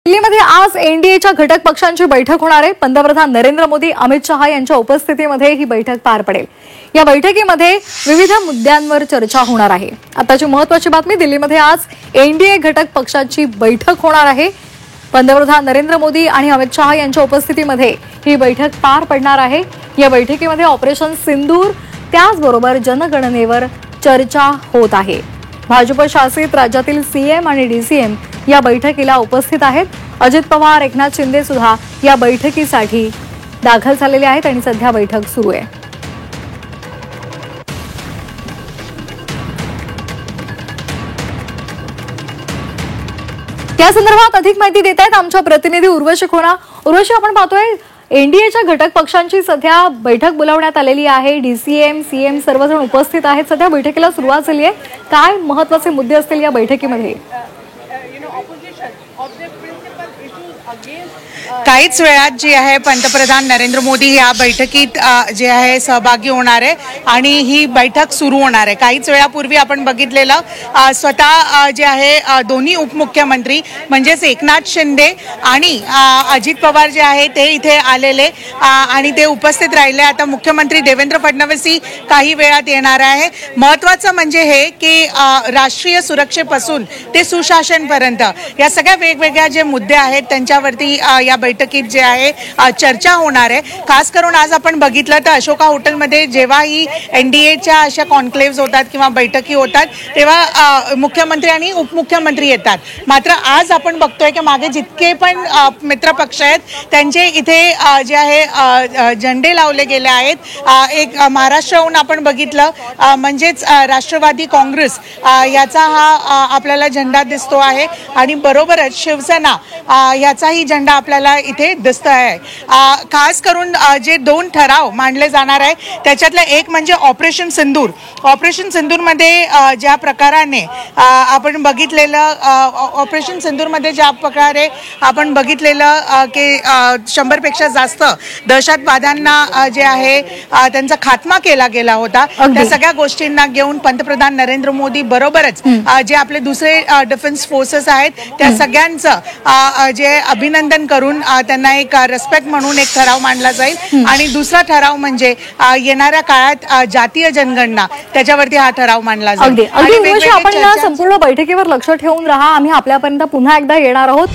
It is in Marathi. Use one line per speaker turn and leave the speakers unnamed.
दिल्लीमध्ये आज एनडीएच्या घटक पक्षांची बैठक होणार आहे। पंतप्रधान नरेंद्र मोदी, अमित शहा यांच्या उपस्थितीमध्ये ही बैठक पार पडेल। या बैठकीमध्ये विविध मुद्द्यांवर चर्चा होणार आहे। आताची महत्त्वाची बातमी, दिल्लीमध्ये आज एनडीए घटक पक्षांची बैठक होणार आहे। पंतप्रधान नरेंद्र मोदी आणि अमित शहा यांच्या उपस्थितीमध्ये ही बैठक पार पडणार आहे। या बैठकीमध्ये ऑपरेशन सिंदूर त्याचबरोबर जनगणनेवर चर्चा होत आहे। भाजप शासित राज्यातील सीएम आणि डीसीएम या बैठकीला उपस्थित आहेत। अजित पवार, एकनाथ शिंदे सुद्धा या बैठकीसाठी दाखल झालेले आहेत आणि सध्या बैठक सुरू आहे। या संदर्भात अधिक माहिती देत आहेत आमच्या प्रतिनिधी उर्वशी खोना। उर्वशी, आपण पाहतोय एनडीएच्या घटक पक्षांची सध्या बैठक बोलावण्यात आलेली आहे। डीसीएम, सीएम सर्वजण उपस्थित आहेत। सध्या बैठकीला सुरुवात झाली आहे। काय महत्त्वाचे मुद्दे असतील या बैठकीमध्ये?
काहीच वेळात जी आहे पंतप्रधान नरेंद्र मोदी या बैठकीत जे आहे सहभागी होणार आहे आणि ही बैठक सुरू होणार आहे। काहीच वेळापूर्वी आपण बघितलेलं स्वतः जे आहे दोन्ही उपमुख्यमंत्री म्हणजेच एकनाथ शिंदे आणि अजित पवार जे आहे ते इथे आलेले आणि ते उपस्थित राहिले। आता मुख्यमंत्री देवेंद्र फडणवीस काही वेळात येणार आहे। महत्त्वाचं म्हणजे हे की राष्ट्रीय सुरक्षेपासून ते सुशासनपर्यंत या सगळ्या वेगवेगळ्या जे मुद्दे आहेत त्यांच्यावरती या बैठकीत जे आहे चर्चा होणार आहे। खास करून आज आपण बघितलं तर अशोका हॉटेलमध्ये जेव्हा ही एनडीएच्या अशा कॉन्क्लेव्स होतात किंवा बैठकी होतात तेव्हा मुख्यमंत्री आणि उपमुख्यमंत्री येतात। मात्र आज आपण बघतोय की मागे जितके पण मित्र पक्ष आहेत त्यांचे इथे जे आहे झेंडे लावले गेले आहेत। एक महाराष्ट्राहून आपण बघितलं म्हणजेच राष्ट्रवादी काँग्रेस याचा हा आपल्याला झेंडा दिसतो आहे आणि बरोबरच शिवसेना याचाही झेंडा आपल्याला इथे दिसत आहे। खास करून जे दोन ठराव मांडले जाणार आहे त्याच्यातलं एक म्हणजे ऑपरेशन सिंदूर। ऑपरेशन सिंदूरमध्ये ज्या प्रकाराने आपण बघितलेलं ऑपरेशन सिंदूरमध्ये ज्या प्रकारे आपण बघितलेलं की 100 पेक्षा जास्त दहशतवाद्यांना जे आहे त्यांचा खात्मा केला गेला होता। त्या सगळ्या गोष्टींना घेऊन पंतप्रधान नरेंद्र मोदी बरोबरच जे आपले दुसरे डिफेन्स फोर्सेस आहेत त्या सगळ्यांचं जे अभिनंदन करून त्यांना एक रिस्पेक्ट म्हणून एक ठराव मांडला जाईल आणि दुसरा ठराव म्हणजे येणाऱ्या काळात जातीय जनगणना त्याच्यावरती हा ठराव मांडला जाईल।
आपण या संपूर्ण बैठकीवर लक्ष ठेवून राहा। आम्ही आपल्यापर्यंत पुन्हा एकदा येणार आहोत।